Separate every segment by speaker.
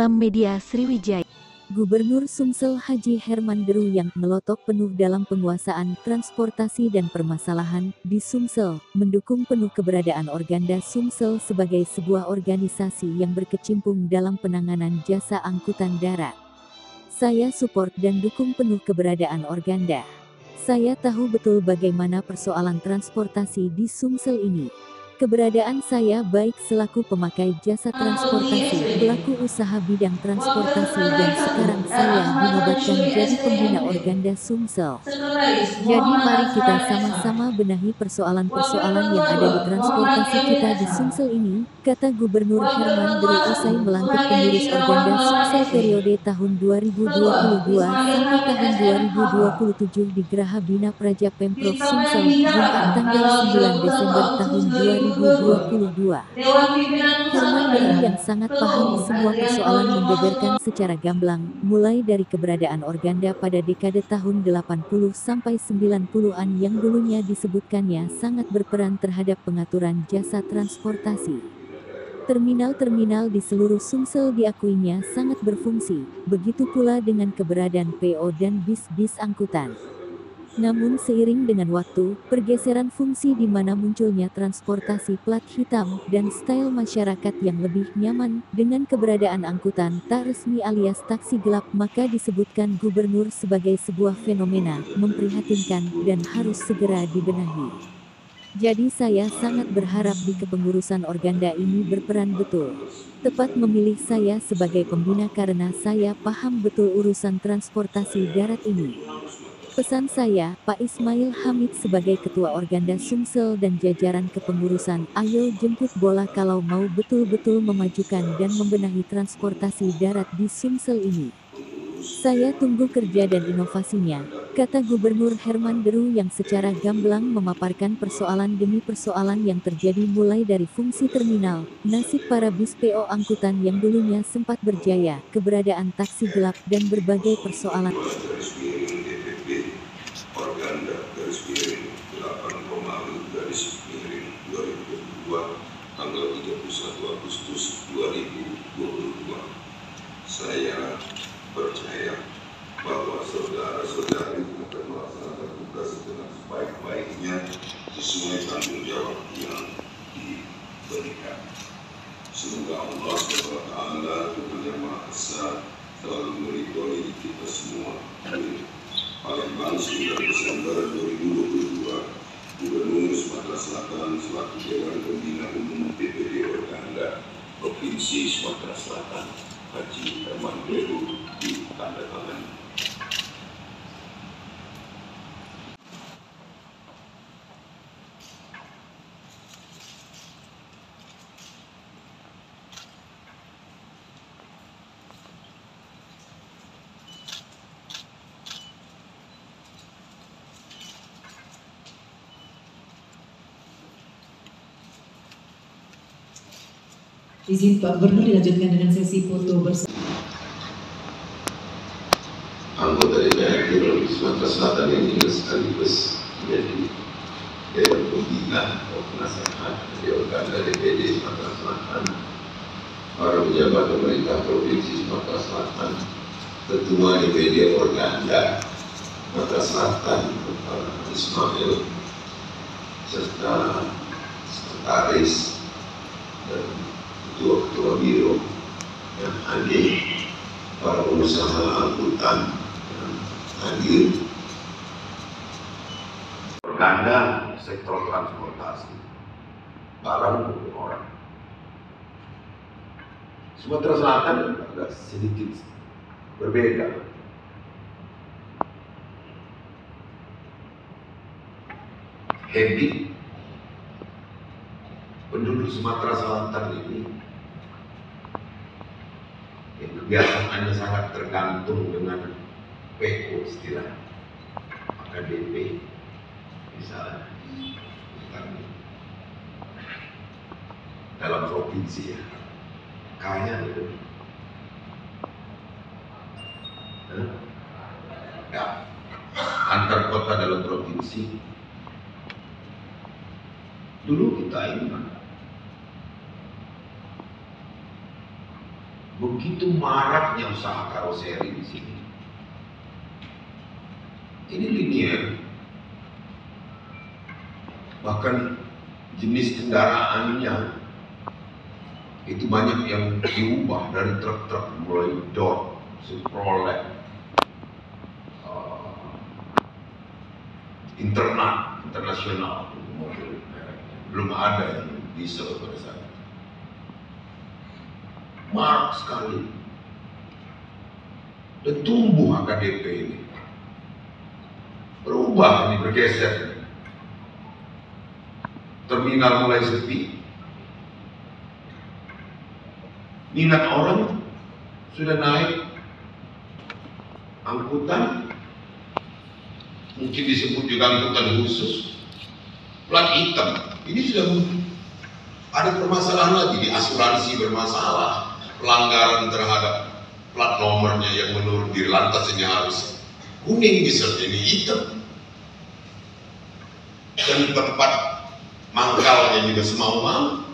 Speaker 1: Gramedia Sriwijaya.
Speaker 2: Gubernur Sumsel Haji Herman Deru yang melotok penuh dalam penguasaan transportasi dan permasalahan di Sumsel, mendukung penuh keberadaan Organda Sumsel sebagai sebuah organisasi yang berkecimpung dalam penanganan jasa angkutan darat. Saya support dan dukung penuh keberadaan Organda. Saya tahu betul bagaimana persoalan transportasi di Sumsel ini. Keberadaan saya baik selaku pemakai jasa transportasi, pelaku usaha bidang transportasi dan sekarang saya dinobatkan jadi pembina Organda Sumsel. Jadi mari kita sama-sama benahi persoalan-persoalan yang ada di transportasi kita di Sumsel ini, kata Gubernur Herman Deru usai melantik pengurus Organda Sumsel periode tahun 2022 sampai tahun 2027 di Geraha Bina Praja Pemprov Sumsel, Jumat tanggal 9 Desember tahun 2022. Herman Deru yang sangat paham semua persoalan membeberkan secara gamblang, mulai dari keberadaan Organda pada dekade tahun 80 sampai 90-an yang dulunya disebutkannya sangat berperan terhadap pengaturan jasa transportasi. Terminal-terminal di seluruh Sumsel diakuinya sangat berfungsi, begitu pula dengan keberadaan PO dan bis-bis angkutan. Namun seiring dengan waktu, pergeseran fungsi di mana munculnya transportasi plat hitam dan style masyarakat yang lebih nyaman dengan keberadaan angkutan tak resmi alias taksi gelap, maka disebutkan gubernur sebagai sebuah fenomena memprihatinkan dan harus segera dibenahi. Jadi saya sangat berharap di kepengurusan Organda ini berperan betul. Tepat memilih saya sebagai pembina karena saya paham betul urusan transportasi darat ini. Pesan saya, Pak Ismail Hamid sebagai Ketua Organda Sumsel dan jajaran kepengurusan, ayo jemput bola kalau mau betul-betul memajukan dan membenahi transportasi darat di Sumsel ini. Saya tunggu kerja dan inovasinya, kata Gubernur Herman Deru yang secara gamblang memaparkan persoalan demi persoalan yang terjadi mulai dari fungsi terminal, nasib para bis PO angkutan yang dulunya sempat berjaya, keberadaan taksi gelap, dan berbagai persoalan.
Speaker 3: Organda garis miring 8,6 garis miring 2022 tanggal 31 Agustus 2022. Saya percaya bahwa saudara-saudari akan melaksanakan tugas dengan sebaik-baiknya sesuai tanggung jawab yang diberikan. Semoga Allah SWT Tuhan Yang Maha Esa selalu meridhoi kita semua. Amin. Palembang 9 Desember 2022, Gubernur Sumatera Selatan selaku Dewan Pembina Umum DPD Organda Provinsi Sumatera Selatan, Haji Herman Deru ditandatangani.
Speaker 4: Izin Pak Gubernur dilanjutkan dengan sesi foto bersama.
Speaker 3: Anggota DPRD Provinsi Sumatera Selatan yang juga sekaligus menjadi Dewan Pembina atau penasehat dari Organda DPD Sumatera Selatan, para pejabat pemerintah Provinsi Sumatera Selatan, Ketua DPD Organda Sumatera Selatan, Pak Ismail, serta sekretaris dan ketua-ketua biro yang hadir, para pengusaha angkutan yang hadir. Organda sektor transportasi barang maupun orang. Sumatera Selatan agak sedikit berbeda. Habit penduduk Sumatera Selatan ini yang kebiasaannya sangat tergantung dengan PO istilah, maka DP misalnya dalam provinsi ya kaya gitu ya, antar kota dalam provinsi dulu kita ini begitu maraknya usaha karoseri di sini. Ini linier, bahkan jenis kendaraannya itu banyak yang diubah dari truk-truk, mulai Dodge, Chevrolet, internasional, belum ada yang diesel pada saat itu. Marak sekali, dan tumbuh AKDP ini, berubah, ini bergeser. Terminal mulai sepi, minat orang sudah naik, angkutan mungkin disebut juga angkutan khusus, plat hitam. Ini sudah ada permasalahan lagi, di asuransi bermasalah, pelanggaran terhadap plat nomornya yang menurut Dirlantas ini harus kuning, misalnya ini hitam, dan tempat mangkalnya juga semau-mau.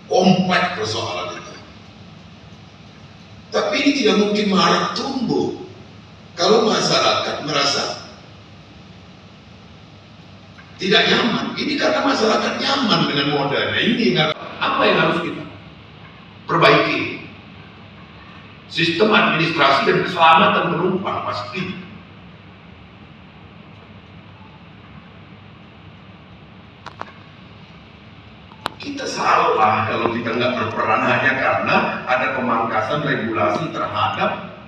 Speaker 3: Kompleks persoalan itu. Tapi ini tidak mungkin marak tumbuh kalau masyarakat merasa tidak nyaman. Ini karena masyarakat nyaman dengan modalnya. Ini apa yang harus kita perbaiki? Sistem administrasi dan keselamatan penumpang pasti. Kita salah kalau kita nggak berperan hanya karena ada pemangkasan regulasi terhadap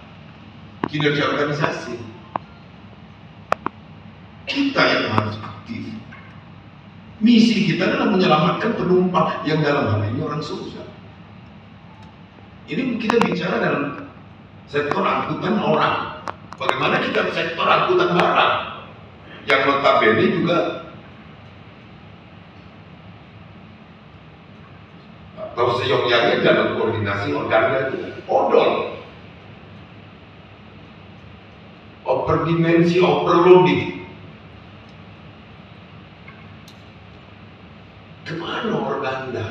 Speaker 3: kinerja organisasi. Kita yang harus aktif. Misi kita adalah menyelamatkan penumpang yang dalam hal ini orang susah. Ini kita bicara dalam sektor angkutan orang. Bagaimana kita sektor angkutan barang yang notabene juga atau seyogyanya dalam koordinasi organnya itu odol, overdimensi, overloading. Kemana organda?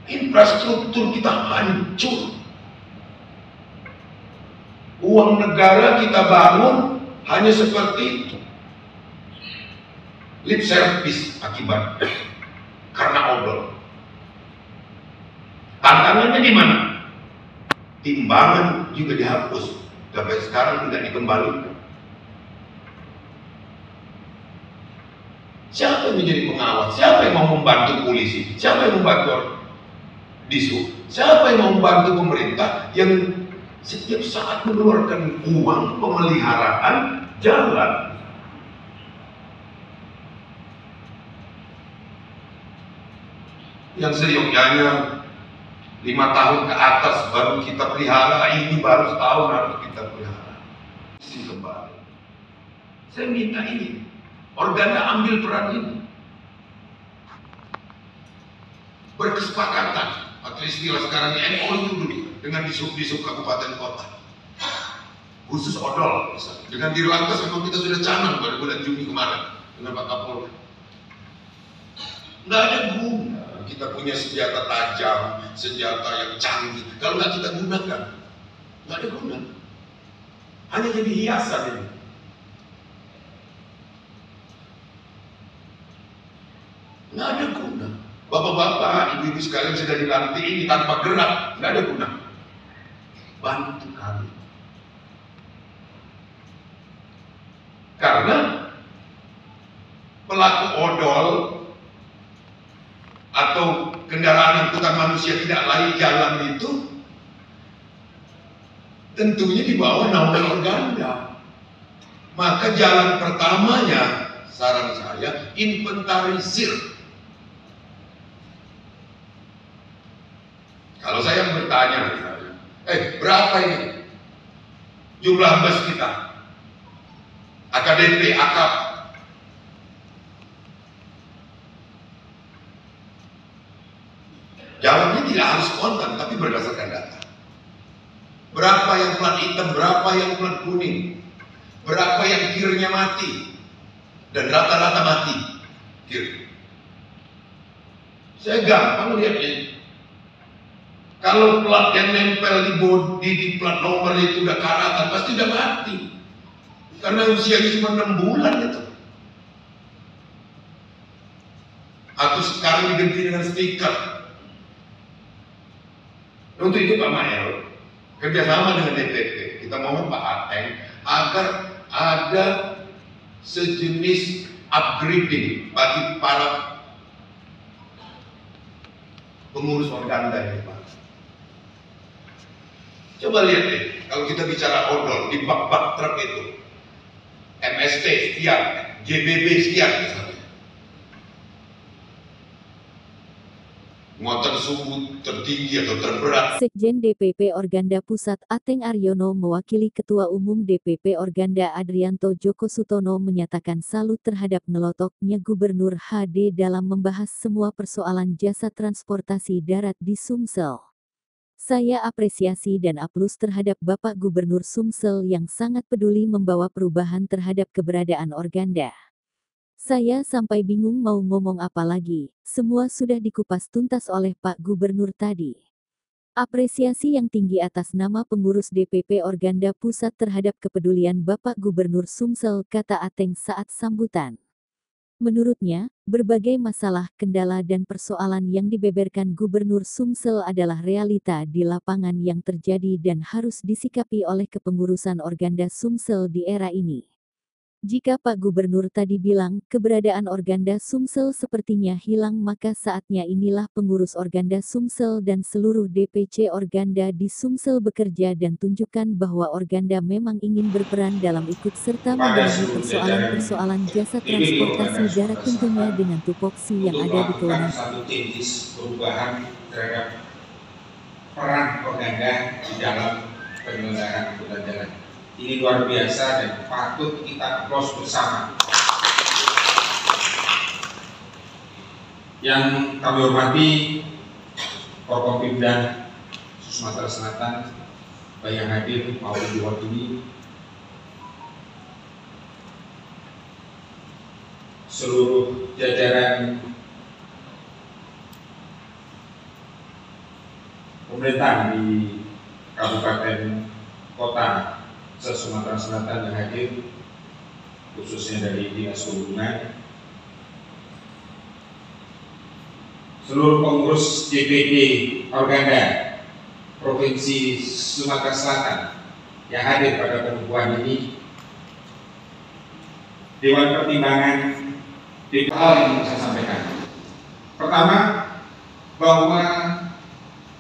Speaker 3: Infrastruktur kita hancur, uang negara kita bangun hanya seperti lip service akibat karena odol. Tantangannya di mana? Timbangan juga dihapus, sampai sekarang tidak dikembalikan. Siapa yang menjadi pengawas? Siapa yang mau membantu polisi? Siapa yang membantu Disu? Siapa yang mau membantu pemerintah yang setiap saat mengeluarkan uang pemeliharaan jalan? Yang seyogyanya 5 tahun ke atas baru kita pelihara, ini baru setahun harus kita pelihara. Isi kembali. Saya minta ini, organda ambil peran ini. Berkesepakatan, atau istilah sekarang ini MOU dulu dengan disub kabupaten kota. Khusus odol, misalnya. Dengan Dirlantas memang kita sudah canang pada bulan Juni kemarin dengan Pak Kapolri. Nggak ada guna kita punya senjata tajam, senjata yang canggih, kalau nggak kita gunakan, nggak ada guna. Hanya jadi hiasan ini. Nggak ada guna. Bapak-bapak, ibu-ibu sekalian sudah dilantik ini tanpa gerak, nggak ada guna. Bantu kami. Karena pelaku odol atau kendaraan angkutan manusia tidak layak jalan itu tentunya di bawah naungan organda. Maka jalan pertamanya, saran saya, inventarisir. Kalau saya bertanya misalnya, berapa ini jumlah bus kita? AKDP, akap. Jawabnya tidak harus kontan, tapi berdasarkan data. Berapa yang plat hitam, berapa yang plat kuning, berapa yang kirnya mati, dan rata-rata mati kiri. Saya gampang lihatnya. Kalau plat yang nempel di bodi, di plat nomor itu udah karatan, pasti udah mati. Karena usianya cuma 6 bulan itu. Atau sekarang diganti dengan stiker. Untuk itu Pak Mael, kerjasama dengan DPP, kita mohon Pak Ateng agar ada sejenis upgrading bagi para pengurus organda ini Pak. Coba lihat deh, kalau kita bicara odol di bak-bak truk itu, MST sekian, JBB sekian misalnya. Muatan suhu tertinggi atau terberat.
Speaker 2: Sekjen DPP Organda Pusat Ateng Aryono mewakili Ketua Umum DPP Organda Adrianto Djoko Sutono menyatakan salut terhadap ngelotoknya Gubernur HD dalam membahas semua persoalan jasa transportasi darat di Sumsel. Saya apresiasi dan aplaus terhadap Bapak Gubernur Sumsel yang sangat peduli membawa perubahan terhadap keberadaan Organda. Saya sampai bingung mau ngomong apa lagi, semua sudah dikupas tuntas oleh Pak Gubernur tadi. Apresiasi yang tinggi atas nama pengurus DPP Organda Pusat terhadap kepedulian Bapak Gubernur Sumsel, kata Ateng saat sambutan. Menurutnya, berbagai masalah, kendala dan persoalan yang dibeberkan Gubernur Sumsel adalah realita di lapangan yang terjadi dan harus disikapi oleh kepengurusan Organda Sumsel di era ini. Jika Pak Gubernur tadi bilang keberadaan Organda Sumsel sepertinya hilang, maka saatnya inilah pengurus Organda Sumsel dan seluruh DPC Organda di Sumsel bekerja dan tunjukkan bahwa Organda memang ingin berperan dalam ikut serta membenahi persoalan-persoalan jasa transportasi darat tentunya dengan tupoksi yang ada di kewenangan.
Speaker 1: Satu changes perubahan terhadap peran Organda di dalam penyelenggaraan angkutan jalan. Ini luar biasa dan patut kita aplaus bersama. Yang kami hormati Forkopimda Sumatera Selatan, baik yang hadir maupun di waktu ini, seluruh jajaran pemerintah di kabupaten kota se-Sumatera Selatan yang hadir, khususnya dari Dinas Perhubungan, seluruh pengurus DPD Organda Provinsi Sumatera Selatan yang hadir pada pengukuhan ini, Dewan Pertimbangan DPD. Hal yang ingin saya sampaikan. Pertama, bahwa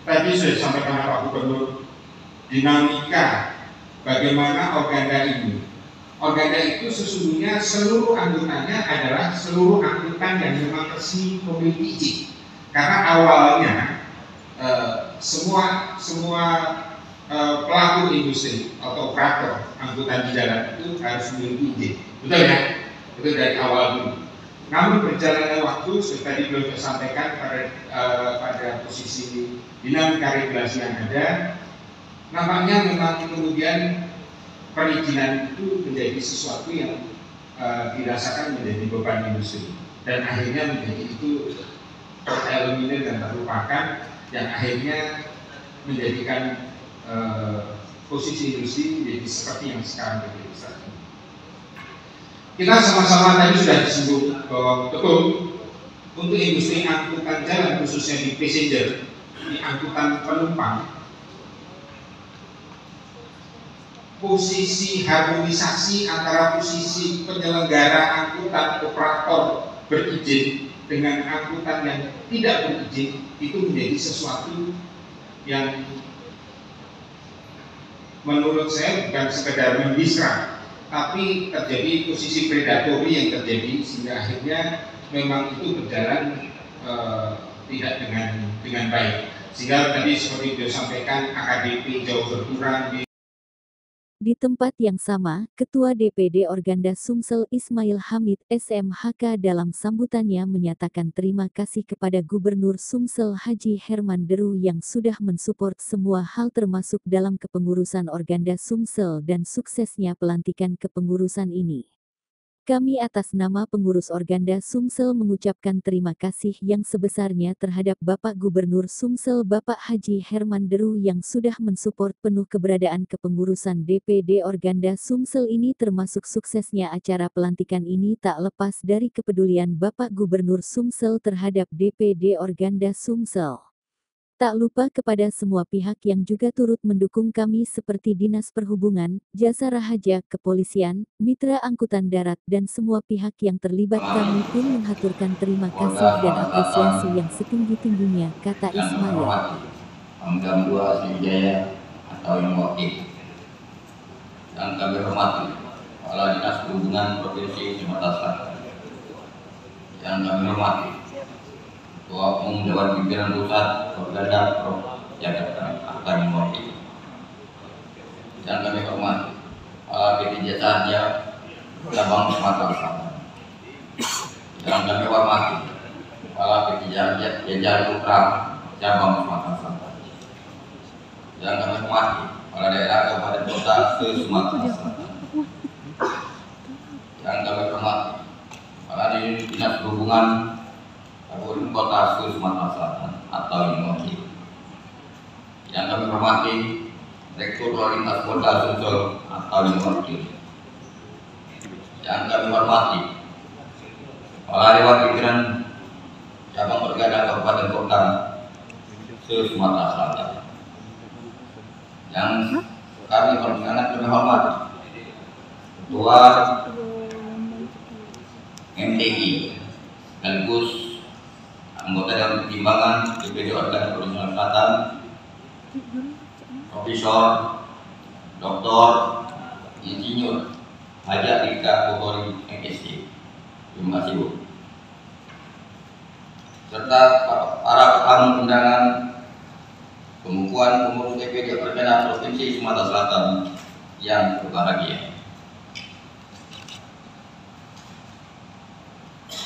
Speaker 1: tadi sudah disampaikan Pak Gubernur, dinamika bagaimana Organda ini. Organda itu sesungguhnya seluruh anggotanya adalah seluruh angkutan yang memang resmi memiliki izin. Karena awalnya semua pelaku industri atau operator angkutan di jalan itu harus memiliki izin. Betul ya? Itu dari awal dulu. Namun berjalannya waktu, seperti tadi belum disampaikan pada posisi dinamika regulasi yang ada, nampaknya memang kemudian perizinan itu menjadi sesuatu yang dirasakan menjadi beban industri dan akhirnya menjadi itu tereliminir dan terlupakan, yang akhirnya menjadikan posisi industri menjadi seperti yang sekarang terjadi saat ini. Kita sama-sama tadi sudah disinggung bahwa betul untuk industri angkutan jalan, khususnya di passenger, di angkutan penumpang, posisi harmonisasi antara posisi penyelenggara angkutan operator berizin dengan angkutan yang tidak berizin itu menjadi sesuatu yang menurut saya bukan sekedar mendisrak, tapi terjadi posisi predatori yang terjadi sehingga akhirnya memang itu berjalan tidak dengan baik. Sehingga tadi seperti disampaikan AKDP jauh berkurang.
Speaker 2: Di tempat yang sama, Ketua DPD Organda Sumsel Ismail Hamid SMHK dalam sambutannya menyatakan terima kasih kepada Gubernur Sumsel Haji Herman Deru yang sudah mensupport semua hal termasuk dalam kepengurusan Organda Sumsel dan suksesnya pelantikan kepengurusan ini. Kami atas nama pengurus Organda Sumsel mengucapkan terima kasih yang sebesarnya terhadap Bapak Gubernur Sumsel Bapak Haji Herman Deru yang sudah mensupport penuh keberadaan kepengurusan DPD Organda Sumsel ini, termasuk suksesnya acara pelantikan ini tak lepas dari kepedulian Bapak Gubernur Sumsel terhadap DPD Organda Sumsel. Tak lupa kepada semua pihak yang juga turut mendukung kami seperti Dinas Perhubungan, Jasa Raharja, Kepolisian, Mitra Angkutan Darat dan semua pihak yang terlibat, kami pun menghaturkan terima kasih dan apresiasi yang setinggi-tingginya, kata Ismail.
Speaker 5: Pangdam 2 Sriwijaya atau yang wakil. Yang kami hormati Kepala Dinas Perhubungan Provinsi Sumatera Selatan. Yang kami hormati Ketua Umum Dewan Pimpinan Pusat Organda Prof. Jakarta atau yang wakil. Yang kami hormati Kepala PT Jasa Raharja Cabang Sumatera Selatan. Yang kami hormati Kepala PT Jasa Putra Cabang Sumatera Selatan. Yang kami hormati Kepala Daerah Kabupaten Kota se-Sumatera Selatan. Yang kami hormati Kepala Dinas Perhubungan Kabupaten Kota se-Sumatera Selatan atau yang wakil. Yang kami hormati Direktur Lalu Lintas Polda Sumsel atau yang wakil. Yang kami hormati Kepala Dewan Pimpinan Cabang Organda Kabupaten Kota se-Sumatera Selatan. Yang kami hormati Ketua MTI sekaligus anggota Dewan Pertimbangan DPD Organda Provinsi Selatan, Profesor Dr. Insinyur Haji Rika Bohori MSc. Terima kasih Bu. Serta para tamu undangan, pembukuan pengurus DPD Organda Provinsi Sumatera Selatan yang berbahagia.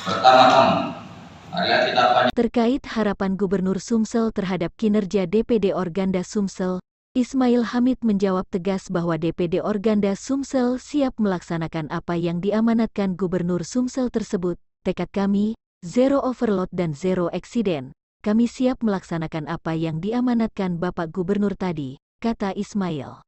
Speaker 5: Pertama-tama, marilah kita
Speaker 2: terkait harapan Gubernur Sumsel terhadap kinerja DPD Organda Sumsel, Ismail Hamid menjawab tegas bahwa DPD Organda Sumsel siap melaksanakan apa yang diamanatkan Gubernur Sumsel tersebut. Tekad kami, zero overload dan zero accident. Kami siap melaksanakan apa yang diamanatkan Bapak Gubernur tadi, kata Ismail.